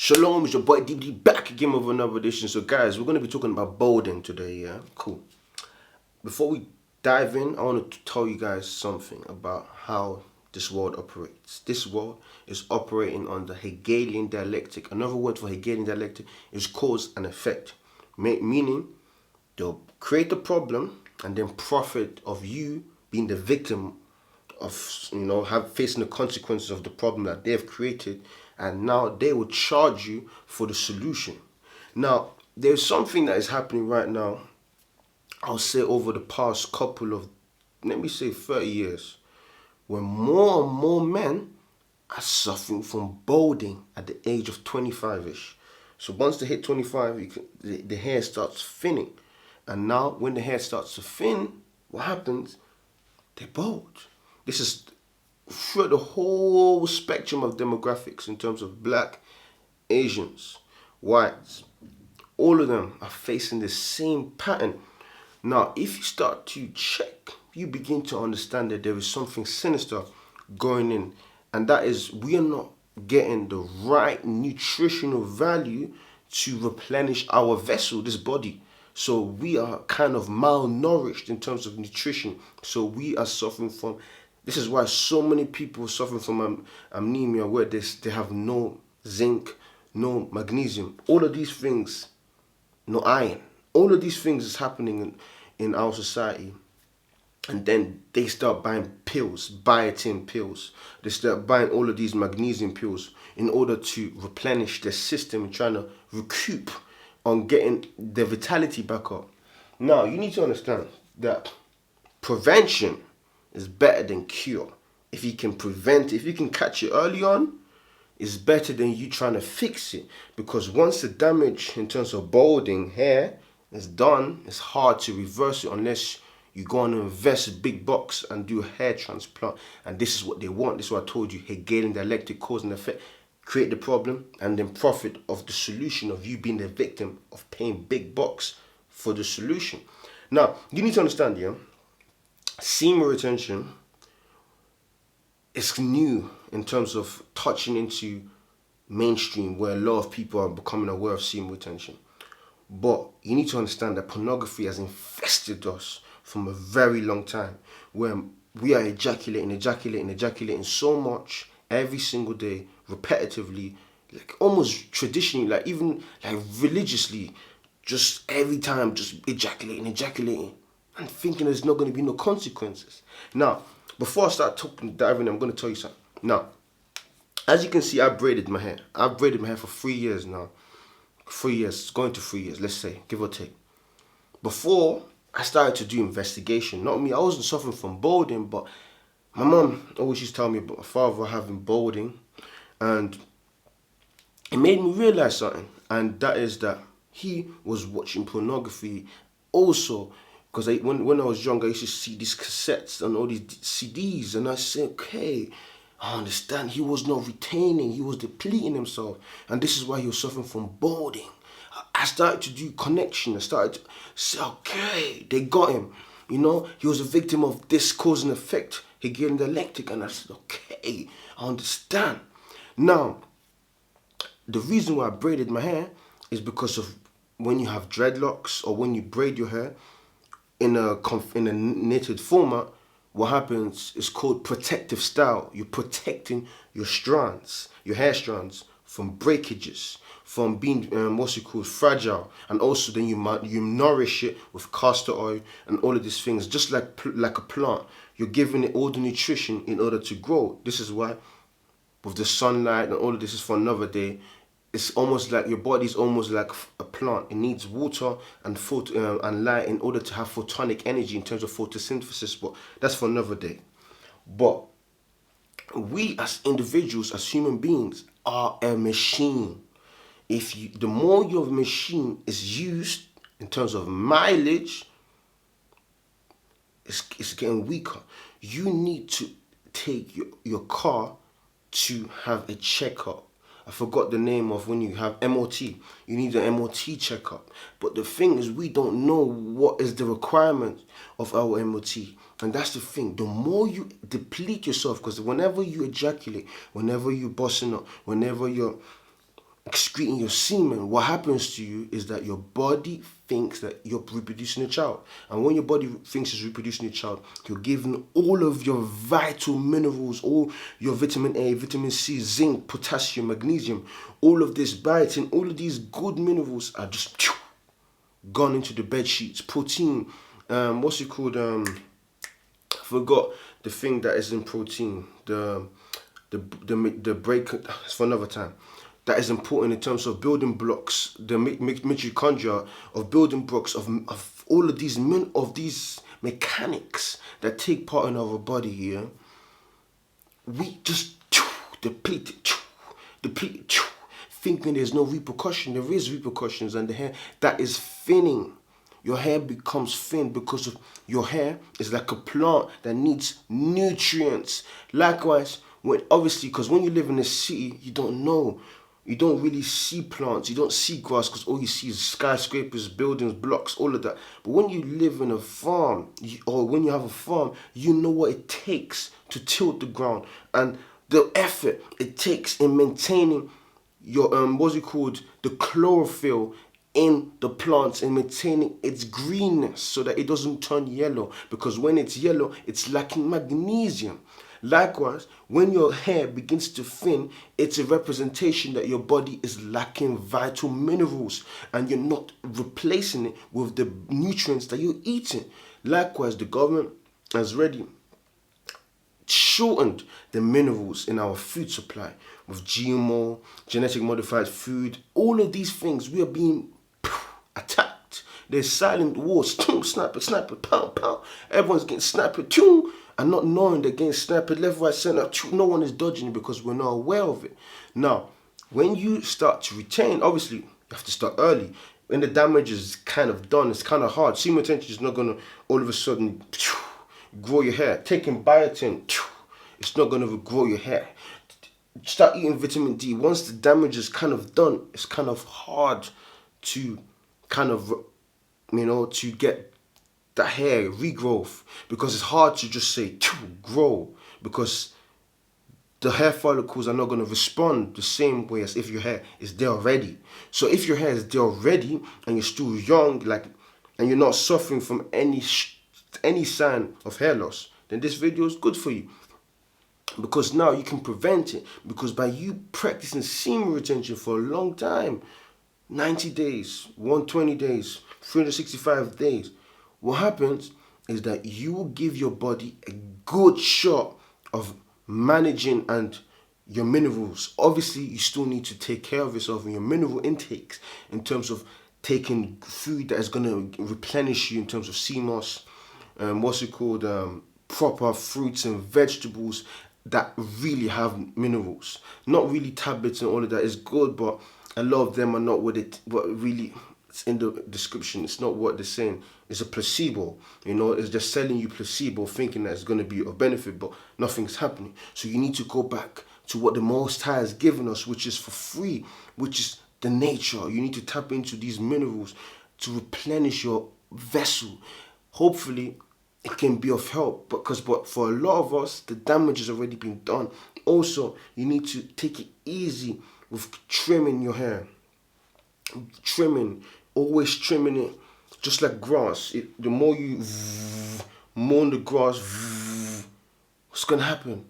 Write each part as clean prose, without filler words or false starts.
Shalom, it's your boy DD back again with another edition. So guys, we're going to be talking about bolding today, yeah? Cool. Before we dive in, I want to tell you guys something about how this world operates. This world is operating on the Hegelian dialectic. Another word for Hegelian dialectic is cause and effect. Meaning, they'll create the problem and then profit of you being the victim of facing the consequences of the problem that they've created, and now they will charge you for the solution. Now there's something that is happening right now, I'll say over the past couple of, let me say 30 years, where more and more men are suffering from balding at the age of 25ish. So once they hit 25, the hair starts thinning, and now when the hair starts to thin, what happens? They bald. This is through the whole spectrum of demographics in terms of black, Asians, whites. All of them are facing the same pattern. Now, if you start to check, you begin to understand that there is something sinister going in. And that is, we are not getting the right nutritional value to replenish our vessel, this body. So we are kind of malnourished in terms of nutrition. So we are suffering from, this is why so many people suffer from anemia, where they have no zinc, no magnesium, all of these things, no iron. All of these things is happening in our society. And then they start buying pills, biotin pills. They start buying all of these magnesium pills in order to replenish their system and trying to recoup on getting their vitality back up. Now, you need to understand that prevention is better than cure. If you can prevent, if you can catch it early on, it's better than you trying to fix it. Because once the damage in terms of balding hair is done, it's hard to reverse it unless you go and invest big bucks and do a hair transplant. And this is what they want. This is what I told you, Hegelian dialectic, cause and effect. Create the problem and then profit of the solution of you being the victim of paying big bucks for the solution. Now, you need to understand, yeah, semen retention is new in terms of touching into mainstream, where a lot of people are becoming aware of semen retention. But you need to understand that pornography has infested us from a very long time, where we are ejaculating so much every single day, repetitively, like almost traditionally, like even like religiously, just every time, just ejaculating, and thinking there's not going to be no consequences. Now, before I start diving, I'm going to tell you something. Now, as you can see, I braided my hair. I've braided my hair for 3 years now. 3 years, going to 3 years, let's say, give or take. Before I started to do investigation, not me, I wasn't suffering from balding, but my mom always used to tell me about my father having balding, and it made me realize something, and that is that he was watching pornography also. Because when I was young, I used to see these cassettes and all these CDs, and I said, okay, I understand. He was not retaining, he was depleting himself, and this is why he was suffering from balding. I started to do connection. I started to say, okay, they got him. You know, he was a victim of this cause and effect, Hegelian dialectic, and I said, okay, I understand. Now, the reason why I braided my hair is because of when you have dreadlocks or when you braid your hair in a knitted format, what happens is called protective style. You're protecting your strands, your hair strands, from breakages, from being fragile, and also then you nourish it with castor oil and all of these things, just like a plant. You're giving it all the nutrition in order to grow. This is why, with the sunlight and all of this is for another day. It's almost like your body's almost like a plant. It needs water and and light in order to have photonic energy in terms of photosynthesis, but that's for another day. But we as individuals, as human beings, are a machine. The more your machine is used in terms of mileage, it's getting weaker. You need to take your car to have a checkup. I forgot the name of when you have MOT. You need an MOT checkup. But the thing is, we don't know what is the requirement of our MOT. And that's the thing. The more you deplete yourself, because whenever you ejaculate, whenever you're busting up, whenever you're excreting your semen, what happens to you is that your body thinks that you're reproducing a child. And when your body thinks it's reproducing a child, you're giving all of your vital minerals, all your vitamin A, vitamin C, zinc, potassium, magnesium, all of this biotin, all of these good minerals are just gone into the bed sheets. Protein, what's it called? I forgot the thing that is in protein. The break, it's for another time. That is important in terms of building blocks, the mitochondria of building blocks of all of these mechanics that take part in our body here. We just deplete it, thinking there's no repercussion. There is repercussions, and the hair that is thinning. Your hair becomes thin because of your hair is like a plant that needs nutrients. Likewise, because when you live in a city, you don't know. You don't really see plants. You don't see grass because all you see is skyscrapers, buildings, blocks, all of that. But when you live in a farm, or when you have a farm, you know what it takes to tilt the ground and the effort it takes in maintaining your the chlorophyll in the plants and maintaining its greenness so that it doesn't turn yellow, because when it's yellow, it's lacking magnesium. Likewise, when your hair begins to thin, it's a representation that your body is lacking vital minerals and you're not replacing it with the nutrients that you're eating. Likewise, the government has already shortened the minerals in our food supply with GMO, genetic modified food. All of these things, we are being attacked. There's silent wars. Sniper, pow. Everyone's getting sniped, and not knowing they're getting sniped left, right, center. No one is dodging it because we're not aware of it. Now, when you start to retain, obviously, you have to start early. When the damage is kind of done, it's kind of hard. Semen retention is not going to all of a sudden grow your hair. Taking biotin, it's not going to grow your hair. Start eating vitamin D. Once the damage is kind of done, it's kind of hard to to get the hair regrowth, because it's hard to just say grow, because the hair follicles are not going to respond the same way as if your hair is there already. So if your hair is there already and you're still young, and you're not suffering from any sign of hair loss, then this video is good for you. Because now you can prevent it, because by you practicing semen retention for a long time, 90 days, 120 days, 365 days, what happens is that you will give your body a good shot of managing and your minerals. Obviously, you still need to take care of yourself and your mineral intakes in terms of taking food that is going to replenish you in terms of CMOS, proper fruits and vegetables that really have minerals. Not really tablets and all of that is good, but a lot of them are not what really, it's in the description. It's not what they're saying. It's a placebo. It's just selling you placebo, thinking that it's going to be of benefit, but nothing's happening. So you need to go back to what the Most High has given us, which is for free, which is the nature. You need to tap into these minerals to replenish your vessel. Hopefully, it can be of help, but for a lot of us, the damage has already been done. Also, you need to take it easy with trimming your hair. Always trimming it, just like grass. The more you mow the grass, what's going to happen?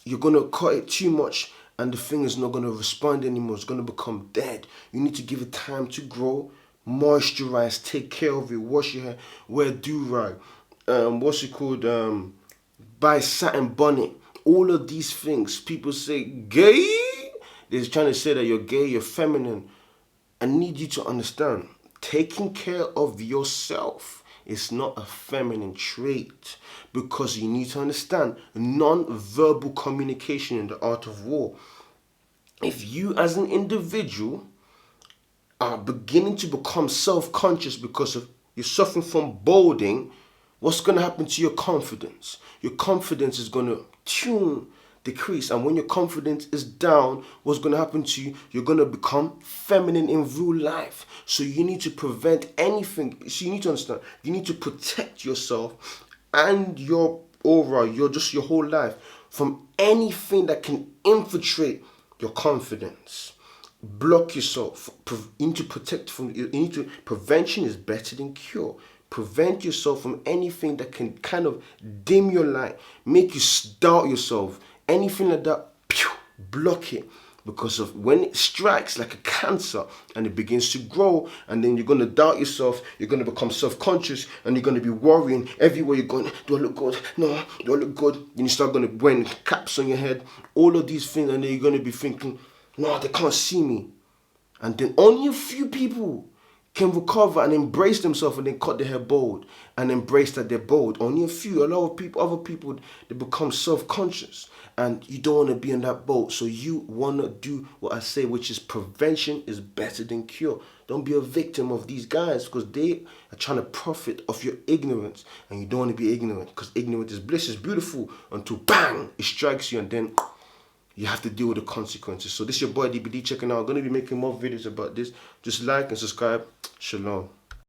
You're going to cut it too much and the thing is not going to respond anymore. It's going to become dead. You need to give it time to grow, moisturize, take care of it, wash your hair, wear do-rag, buy satin bonnet. All of these things, people say gay. They're trying to say that you're gay, you're feminine. I need you to understand, taking care of yourself is not a feminine trait, because you need to understand non-verbal communication in the art of war. If you as an individual are beginning to become self-conscious because of you're suffering from balding, what's going to happen to your confidence? Your confidence is going to decrease, and when your confidence is down, what's going to happen to you? You're going to become feminine in real life. So you need to prevent anything. So you need to understand, you need to protect yourself and your aura, your whole life, from anything that can infiltrate your confidence. block yourself. You need to protect from. You need to. Prevention is better than cure. Prevent yourself from anything that can kind of dim your light, make you doubt yourself. Anything like that, pew, block it. Because of when it strikes like a cancer and it begins to grow, and then you're gonna doubt yourself, you're gonna become self-conscious, and you're gonna be worrying everywhere you're going. Do I look good? No, do I look good? Then you start gonna wear caps on your head, all of these things, and then you're gonna be thinking, no, they can't see me. And then only a few people can recover and embrace themselves and then cut their hair bald and embrace that they're bald. Only a few. A lot of people, other people, they become self-conscious, and you don't want to be in that boat. So you want to do what I say, which is prevention is better than cure. Don't be a victim of these guys, because they are trying to profit off your ignorance, and you don't want to be ignorant, because ignorance is bliss. Is beautiful until bang, it strikes you, and then you have to deal with the consequences. So this is your boy DBD checking out. I'm going to be making more videos about this. Just like and subscribe. Shalom.